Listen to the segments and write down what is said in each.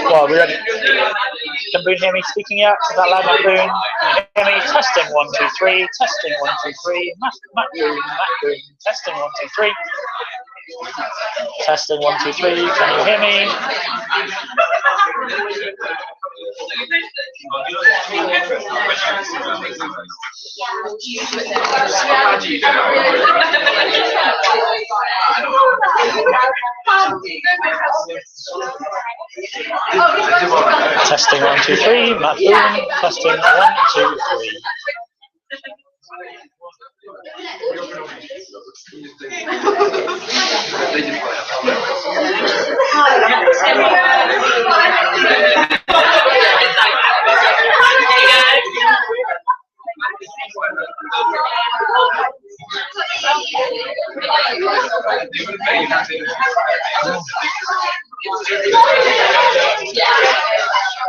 Well, we ready? Can Boone hear me speaking yet? Is that loud enough, Boone? Can you hear me? Testing 1 2 3. Testing 1 2 3. Matt Boone. Testing 1 2 3. Testing 1 2 3. Can you hear me? Testing 1 2 3. Matt Boone. Testing 1 2 3.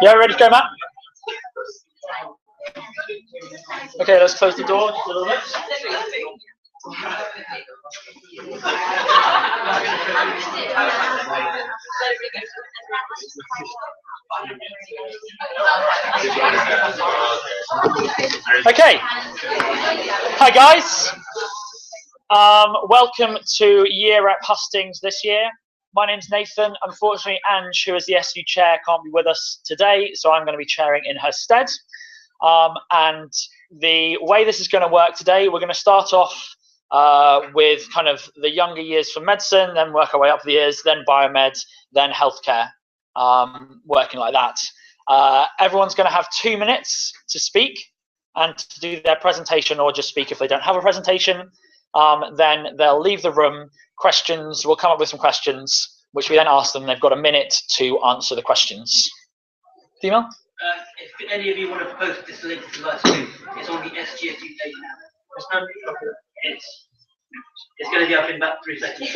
Yeah, ready to go, Matt? Okay, let's close the door just a little bit. Okay. Hi, guys. Welcome to Year at Hustings this year. My name's Nathan. Unfortunately, Ange, who is the SU chair, can't be with us today, so I'm going to be chairing in her stead. And the way this is going to work today, we're going to start off with kind of the younger years for medicine, then work our way up the years, then biomed, then healthcare, working like that. Everyone's going to have 2 minutes to speak and to do their presentation, or just speak if they don't have a presentation. Then they'll leave the room. Questions, we'll come up with some questions, which we then ask them. They've got a minute to answer the questions. Female? If any of you want to post this link to the live stream, it's on the SGSU page now. It's going to be up in about 3 seconds.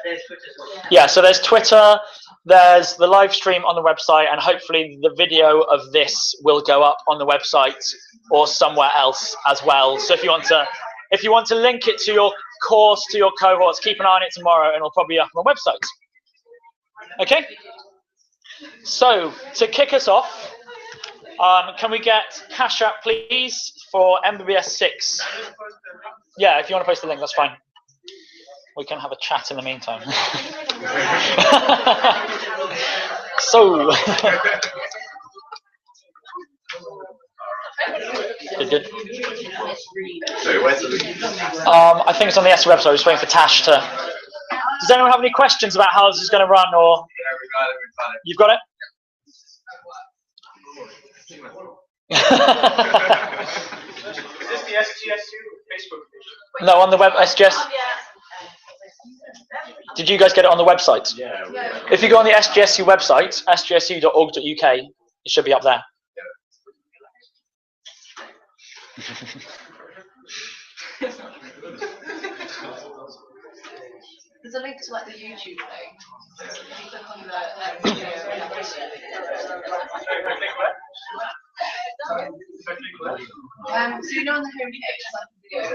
There's Twitter as well. Yeah, so there's Twitter, there's the live stream on the website, and hopefully the video of this will go up on the website or somewhere else as well. So if you want to link it to your course, to your cohorts, keep an eye on it tomorrow, and it'll probably be up on the website. Okay? So, to kick us off, can we get Cash App, please, for MBBS 6? Yeah, if you want to post the link, that's fine. We can have a chat in the meantime. So, good. I think it's on the S website. I'm just waiting for Tash to. Does anyone have any questions about how this is going to run, or you've got it? Is this the SGSU Facebook page? No, on the web SGS. Did you guys get it on the website? Yeah. If you go on the SGSU website, sgsu.org.uk, it should be up there. There's a link to like the YouTube thing. If you click on so you know on the home page, it's like a And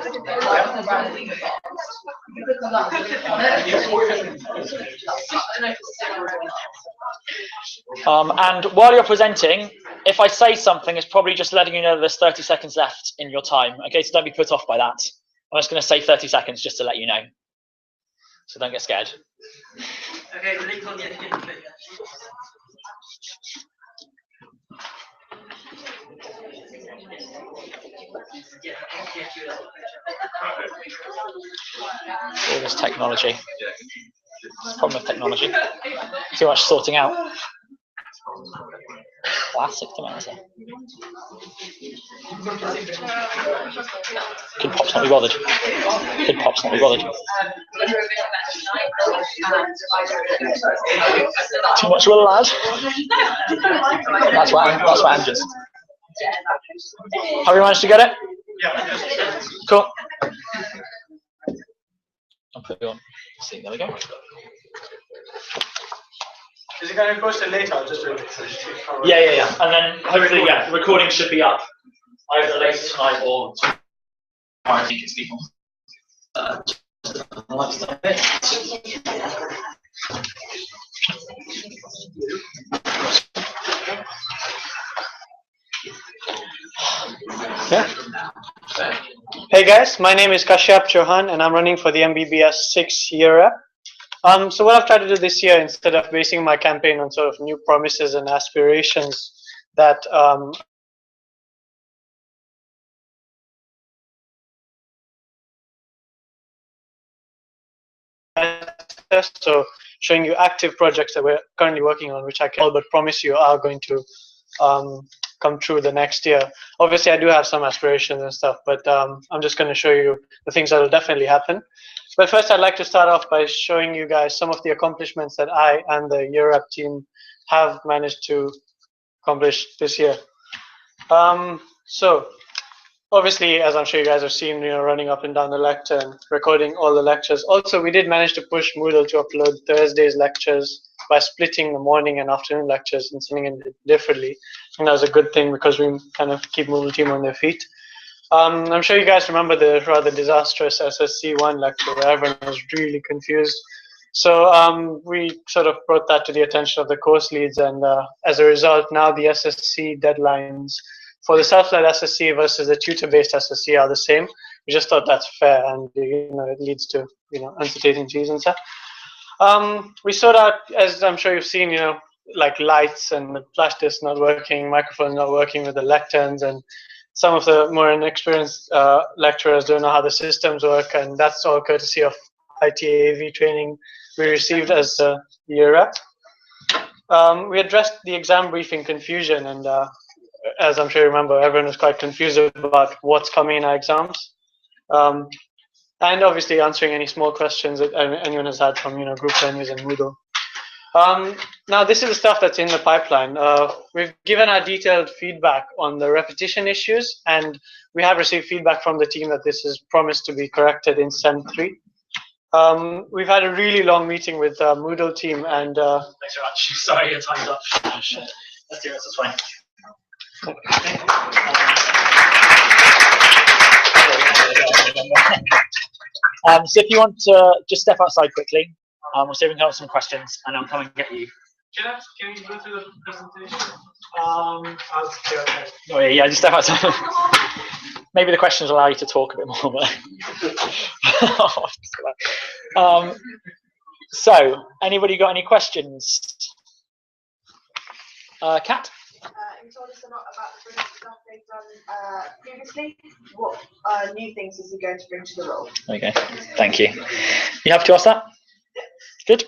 while you're presenting, if I say something, it's probably just letting you know there's 30 seconds left in your time. Okay, so don't be put off by that. I'm just going to say 30 seconds just to let you know. So don't get scared. Okay, the link's on the SGSU page. All this technology. Problem with technology. Too much sorting out. Classic tomato. Kid Pop's not be bothered. Kid Pop's not be bothered. Too much of a lad. That's what Andrew's. Have you managed to get it? Yeah. Cool. I'll put you on. See, there we go. Is it going to be posted later? Just Yeah. And then hopefully, yeah, the recording should be up either later tonight or tomorrow. I think it's people. Yeah. Hey guys, my name is Kashyap Chauhan and I'm running for the MBBS 6-year rep. So what I've tried to do this year, instead of basing my campaign on sort of new promises and aspirations that so showing you active projects that we're currently working on, which I can all but promise you are going to come true the next year. Obviously, I do have some aspirations and stuff, but I'm just going to show you the things that will definitely happen. But first, I'd like to start off by showing you guys some of the accomplishments that I and the Year Rep team have managed to accomplish this year. So obviously, as I'm sure you guys have seen, running up and down the lecture and recording all the lectures. Also, we did manage to push Moodle to upload Thursday's lectures by splitting the morning and afternoon lectures and sending it differently. And that was a good thing because we kind of keep Moodle team on their feet. I'm sure you guys remember the rather disastrous SSC1 lecture where everyone was really confused. So we sort of brought that to the attention of the course leads, and as a result, now the SSC deadlines for the self-led SSC versus the tutor-based SSC are the same. We just thought that's fair, and it leads to uncertainties and stuff. We sorted out, as I'm sure you've seen, like lights and the flash disk not working, microphones not working with the lecterns, and some of the more inexperienced lecturers don't know how the systems work, and that's all courtesy of ITAV training we received as the year rep. We addressed the exam briefing confusion, and as I'm sure you remember, everyone was quite confused about what's coming in our exams. And obviously answering any small questions that anyone has had from group venues and Moodle. Now this is the stuff that's in the pipeline. We've given our detailed feedback on the repetition issues, and we have received feedback from the team that this is promised to be corrected in Sem 3. We've had a really long meeting with the Moodle team, and thanks very much. Sorry, your time's up. Oh, shit. Let's do this. That's fine. So if you want to just step outside quickly, we'll see if we can have some questions, and I'll come and get you. Can you go through the presentation? Yeah, just step outside. Maybe the questions allow you to talk a bit more. But so, anybody got any questions? Kat? You told us a lot about the brilliant stuff they've done previously. What new things is he going to bring to the role? Okay, thank you. You happy to ask that? Good.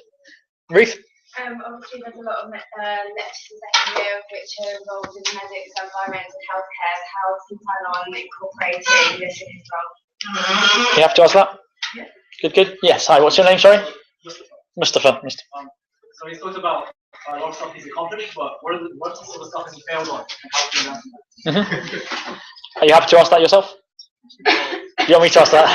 Ruth? Obviously, there's a lot of lectures in second year which are involved in medics, environmental healthcare. How do you plan on incorporating this in his role? You have to ask that? Yeah. Good. Yes. Hi, what's your name, sorry? Mustafa. So he talked about a lot of stuff he's accomplished, but what's the sort of stuff has he failed on? Are you happy to ask that yourself? You want me to ask that?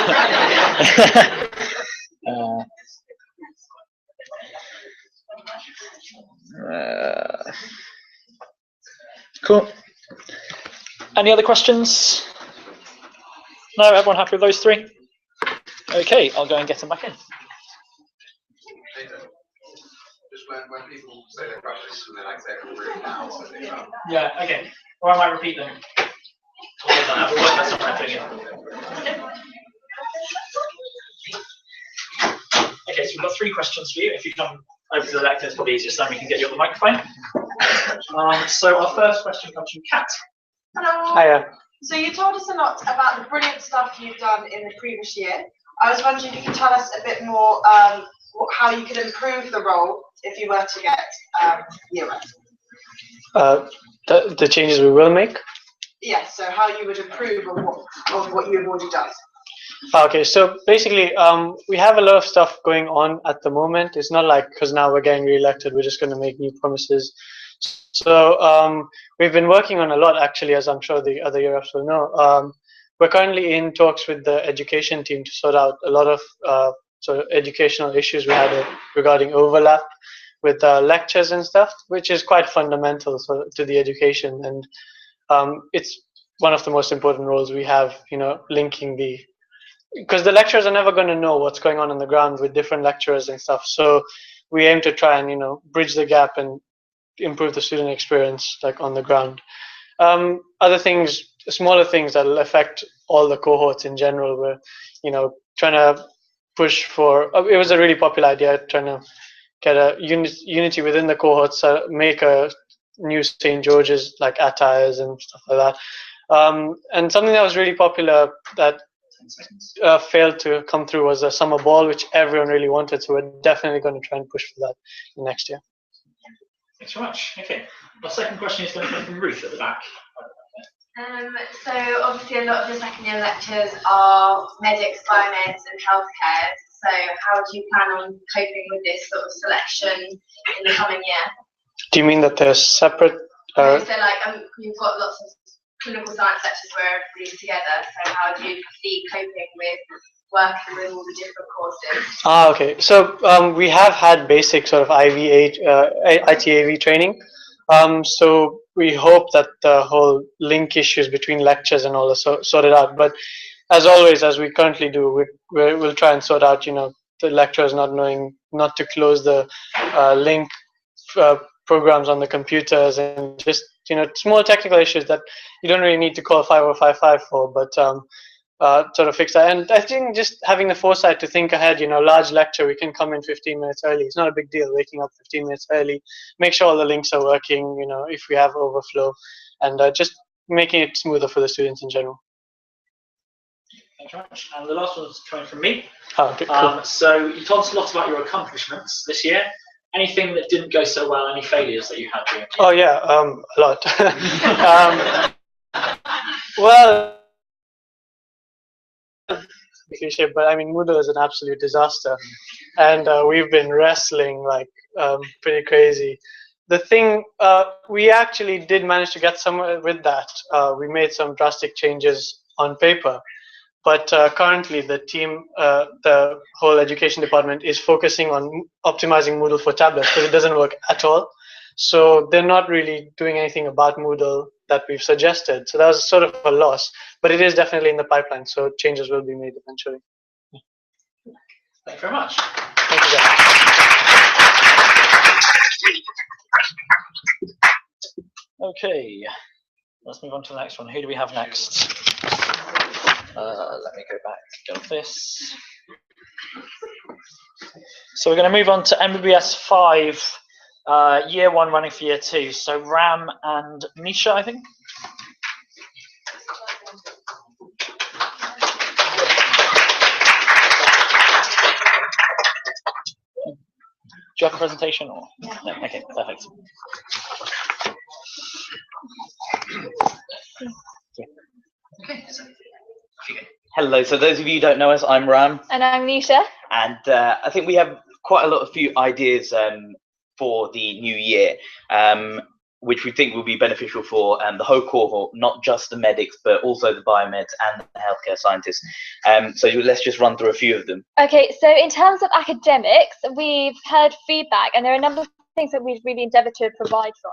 Cool. Any other questions? No, everyone happy with those three? Okay, I'll go and get them back in. Just when people say they practice and they like say it really now, so they Yeah, okay. Or I might repeat them. We'll work that somewhere doing it. Okay, so we've got 3 questions for you. If you come over to the lectern, it's probably easiest, then we can get you on the microphone. So our first question comes from Kat. Hello. Hiya. So you told us a lot about the brilliant stuff you've done in the previous year. I was wondering if you could tell us a bit more how you could improve the role if you were to get year one. The changes we will make. Yes, so how you would improve on what you have already done. Okay, so basically, we have a lot of stuff going on at the moment. It's not like because now we're getting re-elected, we're just going to make new promises. So we've been working on a lot, actually, as I'm sure the other year ups will know. We're currently in talks with the education team to sort out a lot of sort of educational issues we had regarding overlap with lectures and stuff, which is quite fundamental to the education. And it's one of the most important roles we have, linking because the lecturers are never going to know what's going on the ground with different lecturers and stuff. So we aim to try and, bridge the gap and improve the student experience like on the ground. Other things, smaller things that will affect all the cohorts in general, we're, trying to push for, it was a really popular idea, trying to get a unity within the cohorts, make a new St. George's like attires and stuff like that. And something that was really popular that failed to come through was a summer ball, which everyone really wanted. So we're definitely going to try and push for that next year. Thanks very much. Okay. Our second question is going to come from Ruth at the back. So obviously a lot of the second year lectures are medics, biomeds and healthcare. So how do you plan on coping with this sort of selection in the coming year? Do you mean that they're separate? So like you've got lots of clinical science lectures where everybody's together. So how do you see coping with working with all the different courses? Okay. So we have had basic sort of ITAV training. So we hope that the whole link issues between lectures and all are sorted out. But as always, as we currently do, we'll try and sort out, the lecturers not knowing not to close the link programs on the computers and just, small technical issues that you don't really need to call 5055 for, but sort of fix that. And I think just having the foresight to think ahead, large lecture, we can come in 15 minutes early. It's not a big deal waking up 15 minutes early, make sure all the links are working, if we have overflow, and just making it smoother for the students in general. Thanks very much. And the last one's coming from me. Okay, cool. So you told us a lot about your accomplishments this year. Anything that didn't go so well, any failures that you had during the year? Oh yeah, a lot. Well, cliche, but I mean Moodle is an absolute disaster, and we've been wrestling like pretty crazy. The thing, we actually did manage to get somewhere with that. We made some drastic changes on paper, but currently the team, the whole education department is focusing on optimizing Moodle for tablets because it doesn't work at all. So they're not really doing anything about Moodle that we've suggested. So that was sort of a loss, but it is definitely in the pipeline. So changes will be made eventually. Thank you very much. Thank you, guys. Okay, let's move on to the next one. Who do we have next? Let me go back to this. So we're going to move on to MBBS 5, year 1 running for year 2. So Ram and Nisha, I think. Do you have a presentation or? No. Okay, perfect. Hello, so those of you who don't know us, I'm Ram. And I'm Nisha. And I think we have quite a few ideas for the new year, which we think will be beneficial for the whole cohort, not just the medics, but also the biomeds and the healthcare scientists. So let's just run through a few of them. Okay, so in terms of academics, we've heard feedback, and there are a number of things that we've really endeavoured to provide for.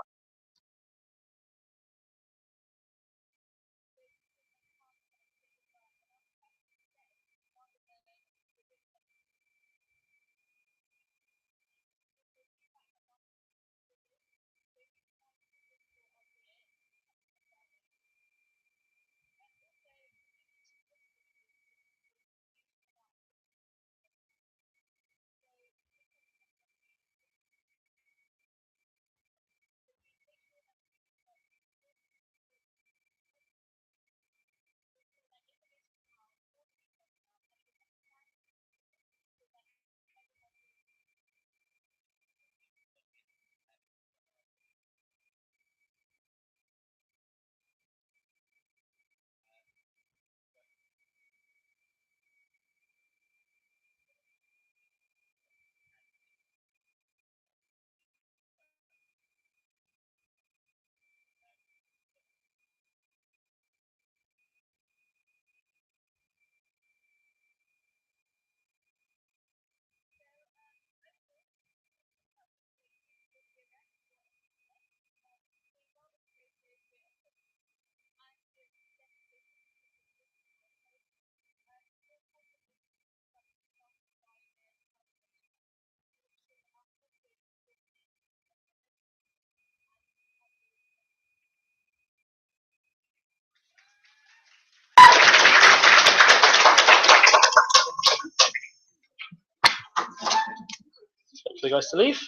the guys to leave.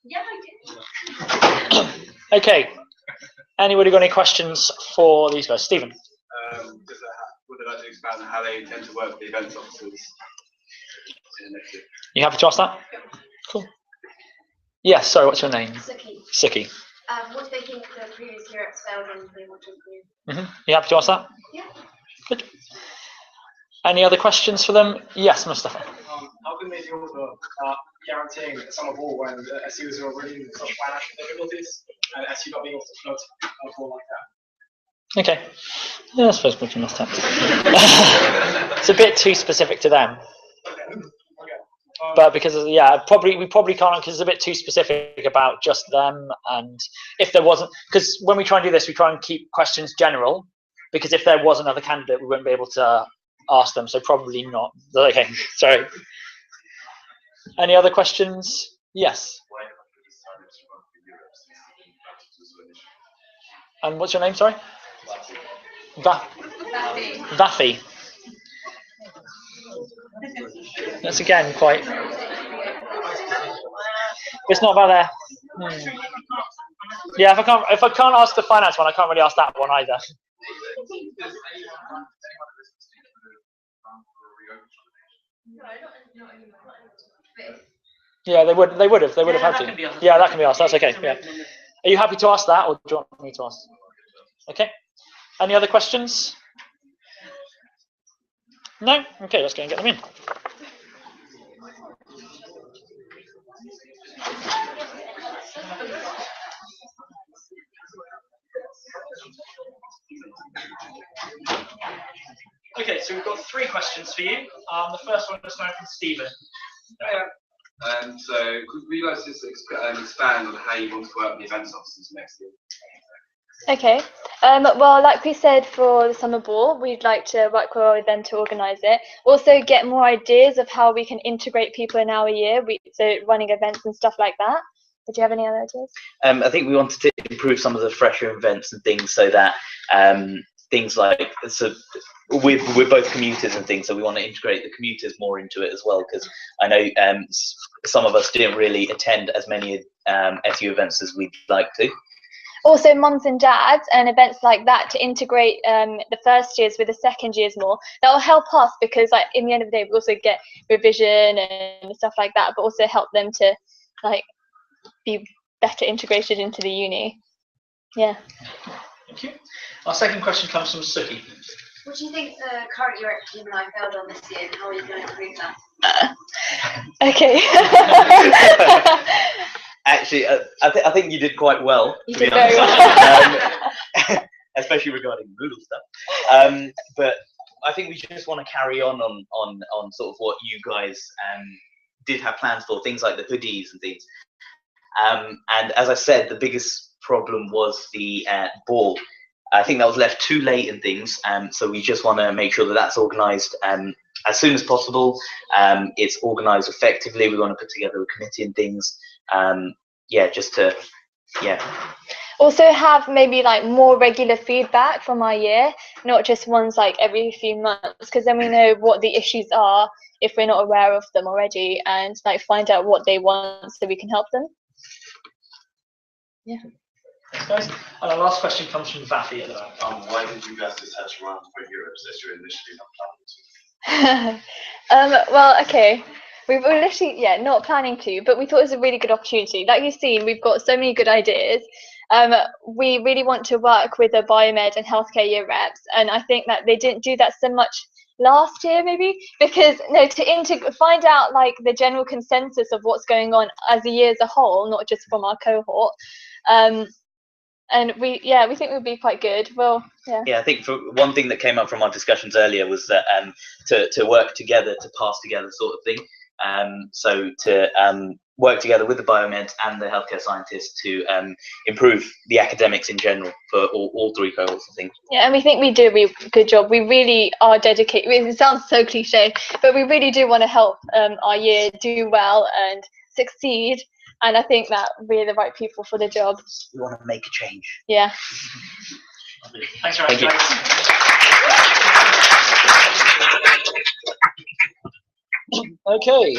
Yeah, I did. Okay. Anybody got any questions for these guys? Stephen? Would they like to expand on how they intend to work with the events officers? You happy to ask that? Cool. Yes, sorry, what's your name? Suki. Siki. What do they think the previous year at failed and they want to improve? You happy to ask that? Yeah. Good. Any other questions for them? Yes, Mustafa. How can they deal with guaranteeing a summer ball when SUs are already in such financial difficulties and SU not being able to float a ball like that? Okay. Yeah, I suppose we can must have. It's a bit too specific to them. But because we probably can't, because it's a bit too specific about just them. And if there wasn't, because when we try and do this, we try and keep questions general, because if there was another candidate, we wouldn't be able to ask them. So probably not. Okay, sorry. Any other questions? Yes. And what's your name? Sorry. Vafi. That's again quite. It's not about there. Yeah, if I can't ask the finance one, I can't really ask that one either. Yeah, they would have had to. Yeah, that can be asked. That's okay. Yeah. Are you happy to ask that, or do you want me to ask? Okay. Any other questions? No? Okay, let's go and get them in. Okay, so we've got 3 questions for you. The first one is coming from Stephen. So could we guys just expand on how you want to work with the events officers next year? Okay. Well, like we said for the summer ball, we'd like to work well with them to organise it. Also, get more ideas of how we can integrate people in our year. So running events and stuff like that. Did you have any other ideas? I think we wanted to improve some of the fresher events and things so that things like we're both commuters and things, so we want to integrate the commuters more into it as well, because I know some of us didn't really attend as many SU events as we'd like to. Also, mums and dads and events like that to integrate the first years with the second years more. That will help us because, like, in the end of the day, we also get revision and stuff like that, but also help them to like be better integrated into the uni. Yeah. Thank you. Our second question comes from Suki. What do you think the current year at Gemini failed on this year, and how are you going to improve that? Okay. Actually, I think you did quite well. You did very well. Especially regarding Moodle stuff. But I think we just want to carry on sort of what you guys did have plans for, things like the hoodies and things. And as I said, the biggest problem was the ball. I think that was left too late and things, so we just want to make sure that that's organised as soon as possible. It's organised effectively. We want to put together a committee and things. Also have maybe like more regular feedback from our year, not just ones like every few months, because then we know what the issues are if we're not aware of them already, and like find out what they want so we can help them. Yeah. Thanks, guys. And our last question comes from Vafi at the back. Why did you guys decide to run for Europe as you initially not planning to? Well, okay. We were literally, not planning to, but we thought it was a really good opportunity. Like you've seen, we've got so many good ideas. We really want to work with the biomed and healthcare year reps, and I think that they didn't do that so much last year, maybe, because to find out like the general consensus of what's going on as a year as a whole, not just from our cohort. And we think it would be quite good. Well, yeah. Yeah, I think for one thing that came up from our discussions earlier was that to work together, to pass together sort of thing. So to work together with the biomeds and the healthcare scientists to improve the academics in general for all 3 cohorts, I think. Yeah, and we think we do a really good job. We really are dedicated. It sounds so cliche, but we really do want to help our year do well and succeed. And I think that we're the right people for the job. We want to make a change. Yeah. Thanks very much, guys. Okay.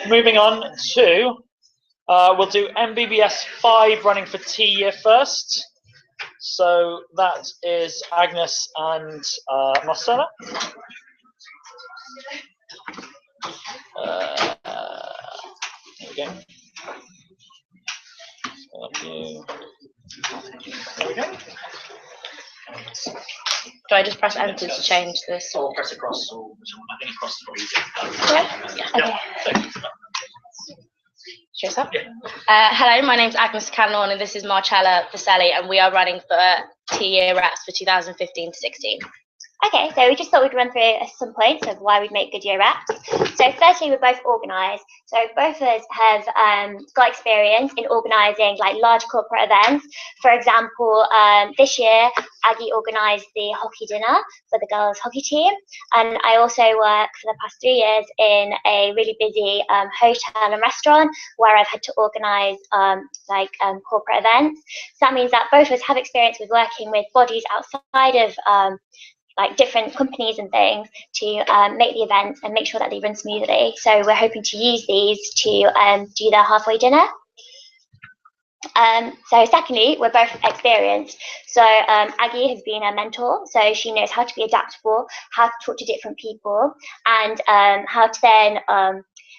Moving on to, we'll do MBBS 5 running for T year first. So that is Agnes and Marcella. There we go. There we go. Do I just press enter to change this? Or press across, or I think across is probably easier. Yeah. Okay. Shows up. Hello, my name's Agnes Cannon and this is Marcella Vaselli and we are running for T-year reps for 2015-16. Okay, so we just thought we'd run through some points of why we'd make good year reps. So firstly, we're both organised. So both of us have got experience in organising like large corporate events. For example, this year, Aggie organised the hockey dinner for the girls' hockey team. And I also worked for the past 3 years in a really busy hotel and restaurant where I've had to organise corporate events. So that means that both of us have experience with working with bodies outside of like different companies and things to make the events and make sure that they run smoothly. So we're hoping to use these to do the halfway dinner. So secondly, we're both experienced. So Aggie has been a mentor, so she knows how to be adaptable, how to talk to different people, and how to then,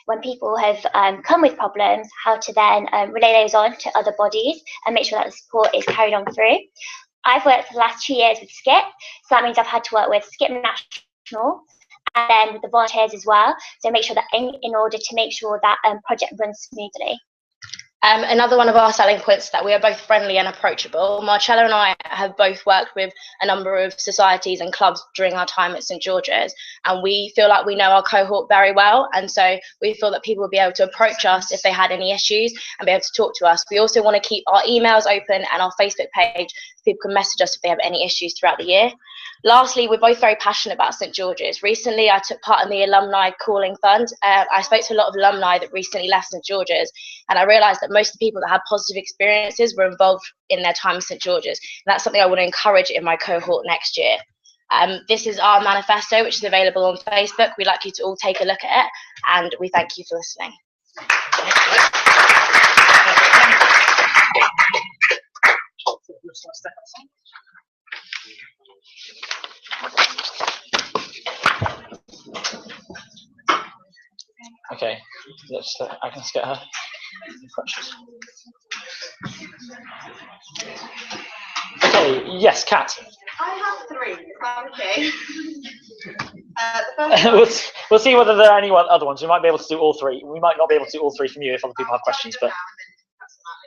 when people have come with problems, how to then relay those on to other bodies and make sure that the support is carried on through. I've worked for the last 2 years with Skip, so that means I've had to work with Skip National and then with the volunteers as well. So make sure that in order to make sure that project runs smoothly. Another one of our selling points is that we are both friendly and approachable. Marcella and I have both worked with a number of societies and clubs during our time at St George's, and we feel like we know our cohort very well, and so we feel that people will be able to approach us if they had any issues and be able to talk to us. We also want to keep our emails open and our Facebook page so people can message us if they have any issues throughout the year. Lastly, we're both very passionate about St George's. Recently, I took part in the Alumni Calling Fund. I spoke to a lot of alumni that recently left St George's, and I realised that most of the people that had positive experiences were involved in their time at St George's. And that's something I want to encourage in my cohort next year. This is our manifesto, which is available on Facebook. We'd like you to all take a look at it, and we thank you for listening. Okay, I can get her. Okay, yes, Kat. I have 3. Is that okay? The first We'll see whether there are any other ones. We might be able to do all 3. We might not be able to do all 3 from you if other people have questions, but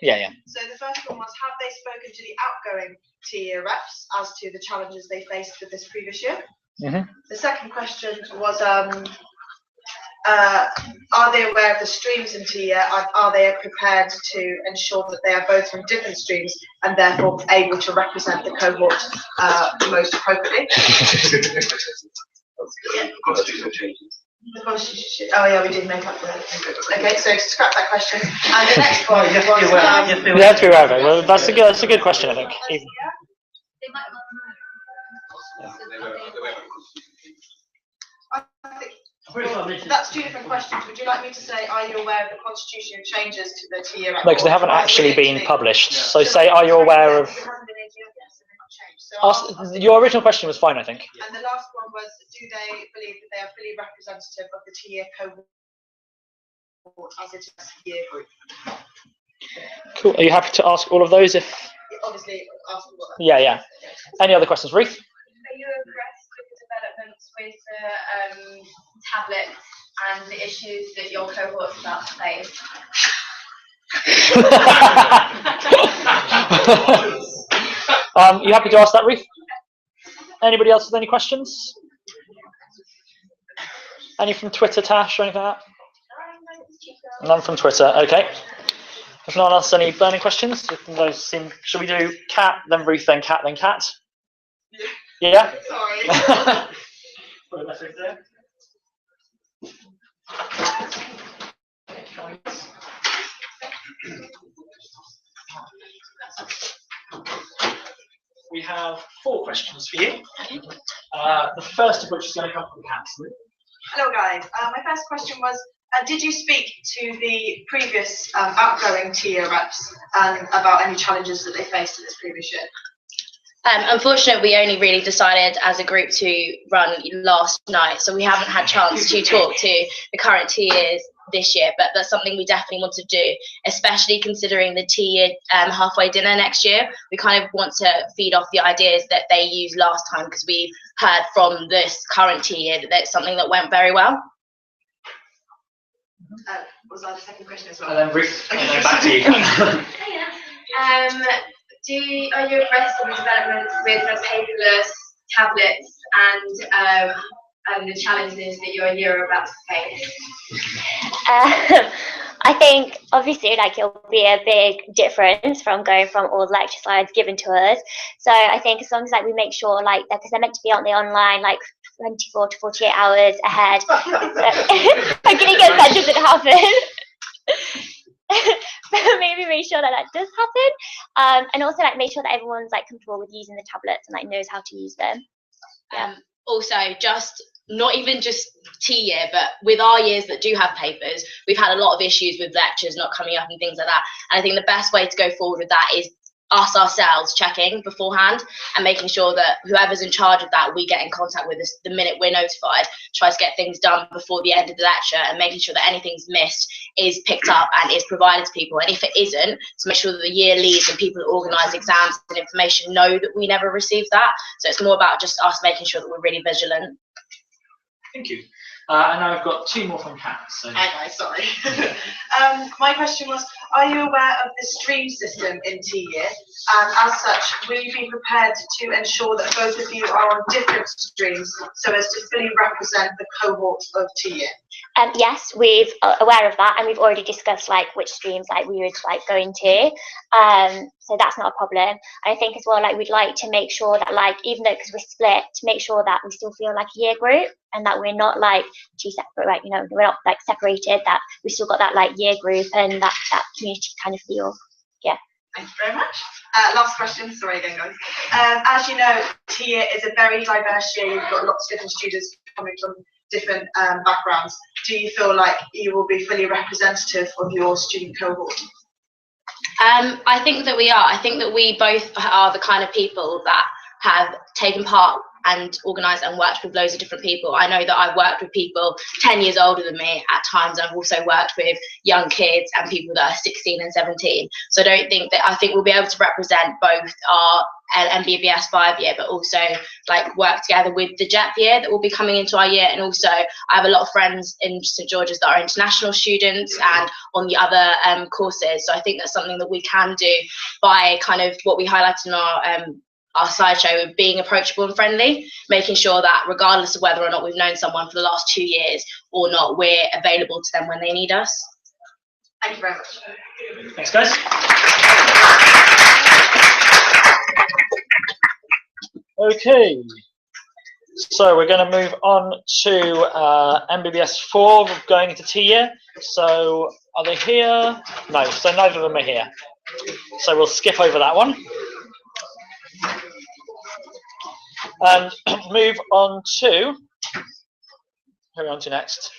yeah. So the first one was, have they spoken to the outgoing T-year reps as to the challenges they faced with this previous year? Mm-hmm. The second question was, are they aware of the streams in T-year? Are they prepared to ensure that they are both from different streams and therefore able to represent the cohort most appropriately? The constitution. Oh yeah, we did make up for it. Okay, so scrap that question. And the next one was. You have to be aware of it. Well, that's a good question, I think. That's 2 different questions. Would you like me to say, are you aware of the constitution changes to the T-year? No, because they haven't actually been published. So say, are you aware of? Your original question was fine, I think. And the last one was, do they believe that they are fully representative of the T-year cohort as it is year group? Cool. Are you happy to ask all of those? If obviously, ask what. Yeah. Any other questions, Ruth? Are you impressed with the developments with the tablets and the issues that your cohort's about to face? You happy to ask that, Ruth? Anybody else with any questions? Any from Twitter, Tash, or anything like that? None from Twitter. Okay. If no one else has any burning questions, should we do Kat, then Ruth, then Kat, then Kat? Yeah? Sorry. We have 4 questions for you. The first of which is going to come from Kat. Hello guys. My first question was, did you speak to the previous outgoing TA reps about any challenges that they faced in this previous year? Unfortunately, we only really decided as a group to run last night, so we haven't had chance to talk to the current TAs this year, but that's something we definitely want to do, especially considering the TA halfway dinner next year. We kind of want to feed off the ideas that they used last time, because we heard from this current TA that that's something that went very well. Was that the second question as well? And then Ruth, and then back to you. Are you impressed with the developments with the paperless tablets and the challenges that your year are about to face? I think obviously like it'll be a big difference from going from all the lecture slides given to us. So I think as long as like we make sure like because they're meant to be on the online like 24 to 48 hours ahead. So, I'm gonna get that doesn't happen. But maybe make sure that does happen, and also like make sure that everyone's like comfortable with using the tablets and like knows how to use them. Yeah. Also, just not even just T year, but with our years that do have papers, we've had a lot of issues with lectures not coming up and things like that. And I think the best way to go forward with that is us ourselves checking beforehand and making sure that whoever's in charge of that, we get in contact with us the minute we're notified, try to get things done before the end of the lecture, and making sure that anything's missed is picked up and is provided to people. And if it isn't, to make sure that the year leads and people who organise exams and information know that we never received that. So it's more about just us making sure that we're really vigilant. Thank you. And now I've got two more from Kat. So. Okay, sorry. My question was, are you aware of the stream system in T year? And as such, will you be prepared to ensure that both of you are on different streams so as to fully represent the cohort of T year? Yes, we're aware of that, and we've already discussed like which streams like we would like go into. So that's not a problem. And I think as well, like we'd like to make sure that like even though because we're split, to make sure that we still feel like a year group and that we're not like two separate, like you know, we're not like separated. That we still got that like year group and that community kind of feel. Yeah. Thank you very much. Last question. Sorry again, guys. As you know, T year is a very diverse year. You've got lots of different students coming from different backgrounds. Do you feel like you will be fully representative of your student cohort? I think that we are. I think that we both are the kind of people that have taken part and organised and worked with loads of different people. I know that I've worked with people 10 years older than me at times. I've also worked with young kids and people that are 16 and 17. So I think we'll be able to represent both our MBBS 5 year, but also like work together with the JEP year that will be coming into our year. And also I have a lot of friends in St George's that are international students and on the other courses. So I think that's something that we can do by kind of what we highlighted in our slideshow of being approachable and friendly, making sure that regardless of whether or not we've known someone for the last 2 years or not, we're available to them when they need us. Thank you very much. Thanks, guys. Okay, so we're going to move on to MBBS 4, going into T year. So are they here? No, so neither of them are here. So we'll skip over that one. And move on to, who are we on to next?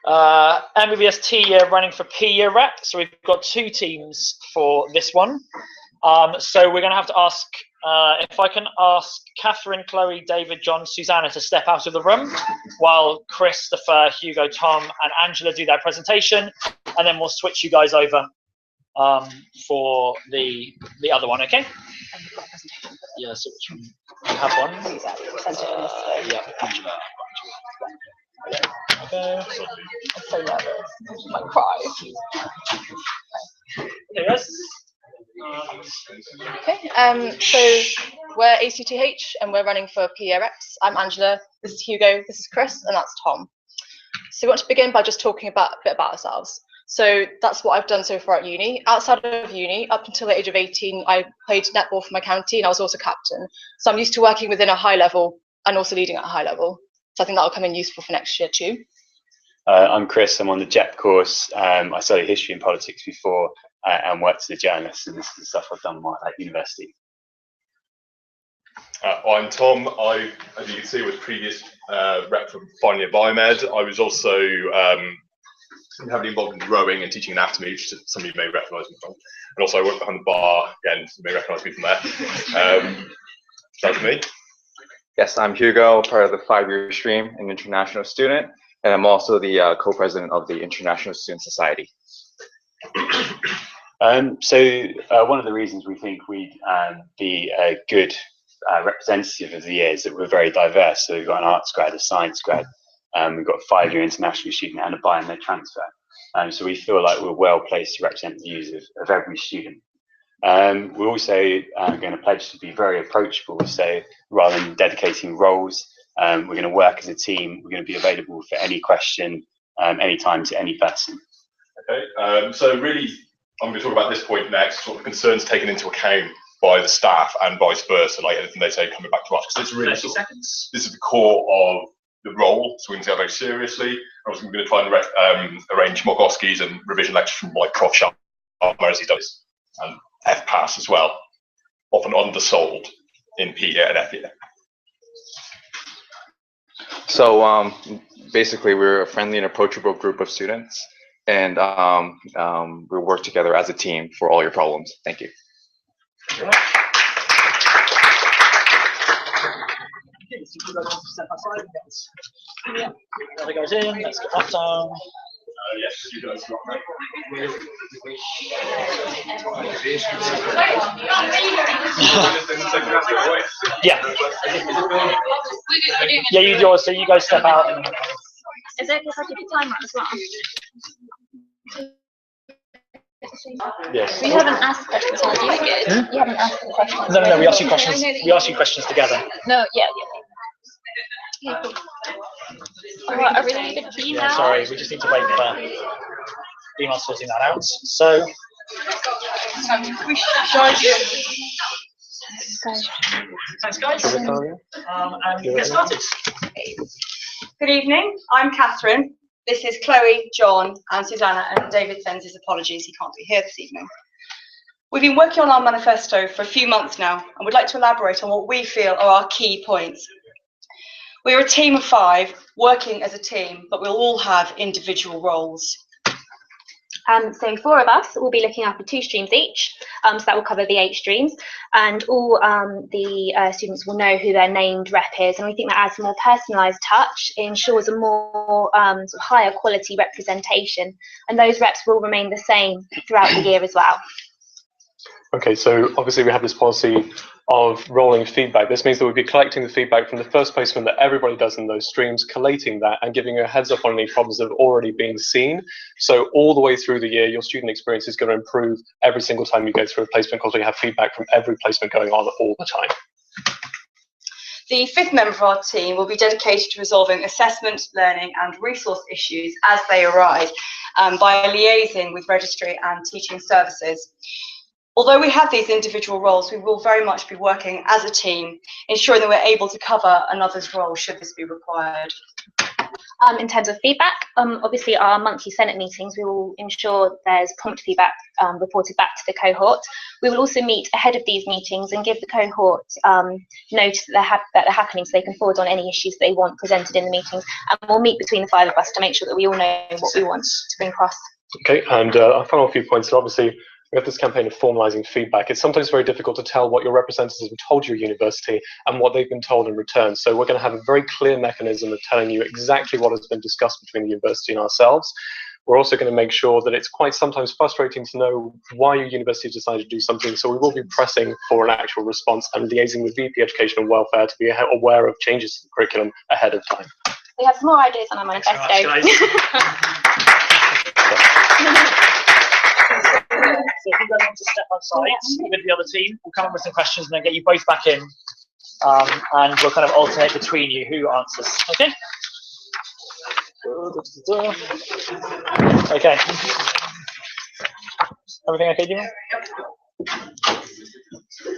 MBBS T year running for P year rep. So we've got 2 teams for this one. So we're going to have to ask, if I can ask Catherine, Chloe, David, John, Susanna to step out of the room while Christopher, Hugo, Tom and Angela do their presentation, and then we'll switch you guys over for the other one, okay? Yeah, so which one? You have one? Yeah, Angela. Okay. I'm so nervous. I might cry. Okay, guys. Okay, so we're ACTH and we're running for PERX. I'm Angela, this is Hugo, this is Chris, and that's Tom. So we want to begin by just talking a bit about ourselves. So that's what I've done so far at uni. Outside of uni, up until the age of 18, I played netball for my county and I was also captain. So I'm used to working within a high level and also leading at a high level. So I think that will come in useful for next year too. I'm Chris, I'm on the JEP course. I studied history and politics before and worked as a journalist, and this is the stuff I've done while at university. I'm Tom. As you can see, was previous rep from Final Year Biomed. I was also heavily involved in rowing and teaching anatomy, which some of you may recognise me from. And also I work behind the bar, again, you may recognise me from there. That's me. Yes, I'm Hugo, part of the 5-year stream, an international student, and I'm also the co-president of the International Student Society. One of the reasons we think we'd be a good representative of the year is that we're very diverse. So we've got an arts grad, a science grad, we've got a 5-year international student and a biomed transfer. So we feel like we're well placed to represent the views of every student. We're also going to pledge to be very approachable. So rather than dedicating roles, we're going to work as a team. We're going to be available for any question, anytime to any person. Okay, so really, I'm going to talk about this point next, sort of the concerns taken into account by the staff and vice versa, like anything they say coming back to us, because it's really this is the core of the role, so we can take it very seriously. And also, we're going to try and arrange mock OSCEs and revision lectures from like Prof. Sharma as he does, and FPAS as well, often undersold in PE and FE. So basically, we're a friendly and approachable group of students, and we work together as a team for all your problems. Thank you. Yeah, that goes in. Let's get that down. Yes, you guys got that. Yeah. Yeah, you do. So you guys step out. And... Is it if I give you timer as well? Yes. We haven't asked questions, have you? You haven't asked the questions. No, we asked you questions. We asked you questions together. No, yeah. Okay, cool. Alright, are we ready to be now? Sorry, we just need to wait for email sorting that out. So. Thanks, guys. And get started. Good evening. I'm Catherine. This is Chloe, John, and Susanna, and David sends his apologies. He can't be here this evening. We've been working on our manifesto for a few months now, and would like to elaborate on what we feel are our key points. We're a team of 5 working as a team, but we'll all have individual roles. So 4 of us will be looking after 2 streams each, so that will cover the 8 streams, and all the students will know who their named rep is, and we think that adds a more personalised touch, ensures a more sort of higher quality representation, and those reps will remain the same throughout the year as well. Okay, so obviously we have this policy of rolling feedback. This means that we'll be collecting the feedback from the first placement that everybody does in those streams, collating that and giving you a heads up on any problems that have already been seen. So all the way through the year, your student experience is going to improve every single time you go through a placement because we have feedback from every placement going on all the time. The 5th member of our team will be dedicated to resolving assessment, learning and resource issues as they arise by liaising with registry and teaching services. Although we have these individual roles, we will very much be working as a team, ensuring that we're able to cover another's role should this be required. In terms of feedback, obviously our monthly Senate meetings, we will ensure there's prompt feedback reported back to the cohort. We will also meet ahead of these meetings and give the cohort notice that they're happening so they can forward on any issues they want presented in the meetings. And we'll meet between the 5 of us to make sure that we all know what we want to bring across. Okay, and I'll follow a few points. So obviously, we have this campaign of formalising feedback. It's sometimes very difficult to tell what your representatives have told your university and what they've been told in return. So we're going to have a very clear mechanism of telling you exactly what has been discussed between the university and ourselves. We're also going to make sure that it's quite sometimes frustrating to know why your university has decided to do something. So we will be pressing for an actual response and liaising with VP Education and Welfare to be aware of changes to the curriculum ahead of time. We have some more ideas on our manifesto. So if you guys want to step outside with the other team, we'll come up with some questions and then get you both back in, and we'll kind of alternate between you who answers. Okay? Okay. Everything okay, Dima?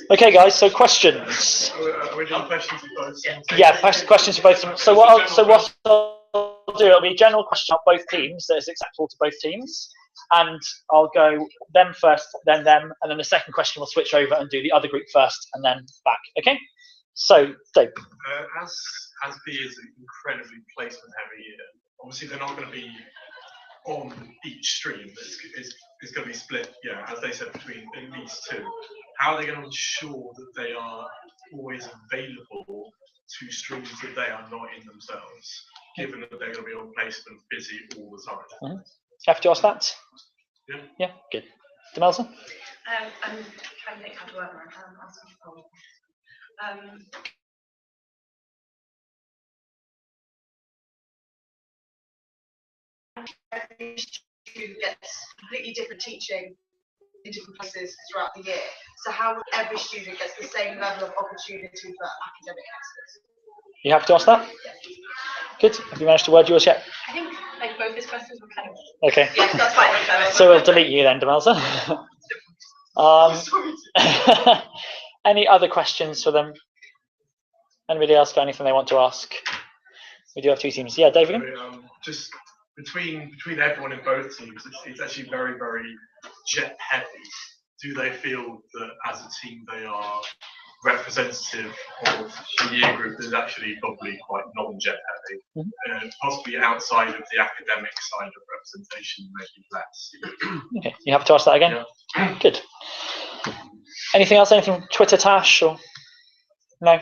Okay, guys. So questions. Are we doing questions for both? Yeah, questions for both. So what I'll do, it'll be a general question of both teams that is acceptable to both teams. And I'll go them first, then them, and then the second question we'll switch over and do the other group first and then back. Okay? So, Dave. As B is an incredibly placement heavy year, obviously they're not going to be on each stream. It's going to be split, yeah, as they said, between at least two. How are they going to ensure that they are always available to streams that they are not in themselves, given that they're going to be on placement busy all the time? Mm-hmm. Have to ask that? Yeah. Yeah, good. Demelza? I'm trying to think how to work around every student gets completely different teaching in different places throughout the year. So how every student gets the same level of opportunity for academic excellence? You have to ask that? Good. Have you managed to word yours yet? I think like both his questions were kind of. Okay. Yeah, that's fine. So we'll delete you then, Demelza. Any other questions for them? Anybody else got anything they want to ask? We do have two teams. Yeah, David? Just between everyone in both teams, it's actually very, very jet heavy. Do they feel that as a team they are representative of the year group that is actually probably quite non-jet heavy, possibly outside of the academic side of representation, maybe less? Okay, you have to ask that again? Yeah. Good. Anything else? Anything from Twitter, Tash? Or no?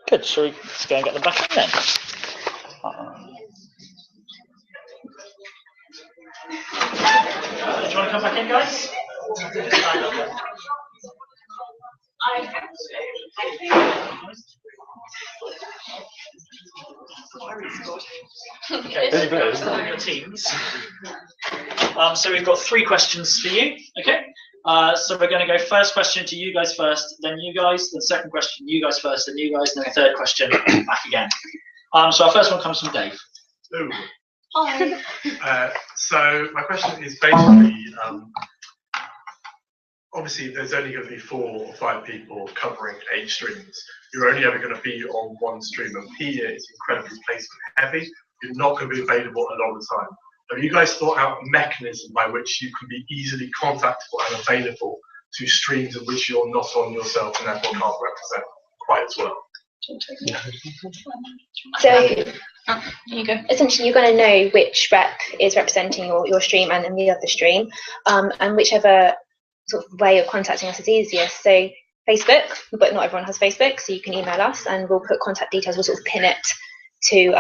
Good. Shall we let's go and get them back in then? Do you want to come back in, guys? Okay, your teams. So we've got 3 questions for you. Okay. So we're going to go first question to you guys first, then you guys, then second question you guys first, then you guys, and then third question back again. So our first one comes from Dave. Ooh. Hi. So my question is basically, obviously there's only going to be 4 or 5 people covering 8 streams. You're only ever going to be on one stream, and P is incredibly placement heavy. You're not going to be available a lot of the time. Have you guys thought out a mechanism by which you can be easily contactable and available to streams in which you're not on yourself and therefore can't represent quite as well? So here you go. Essentially, you're going to know which rep is representing your stream and the other stream, and whichever sort of way of contacting us is easiest. So Facebook, but not everyone has Facebook, so you can email us, and we'll put contact details. We'll sort of pin it to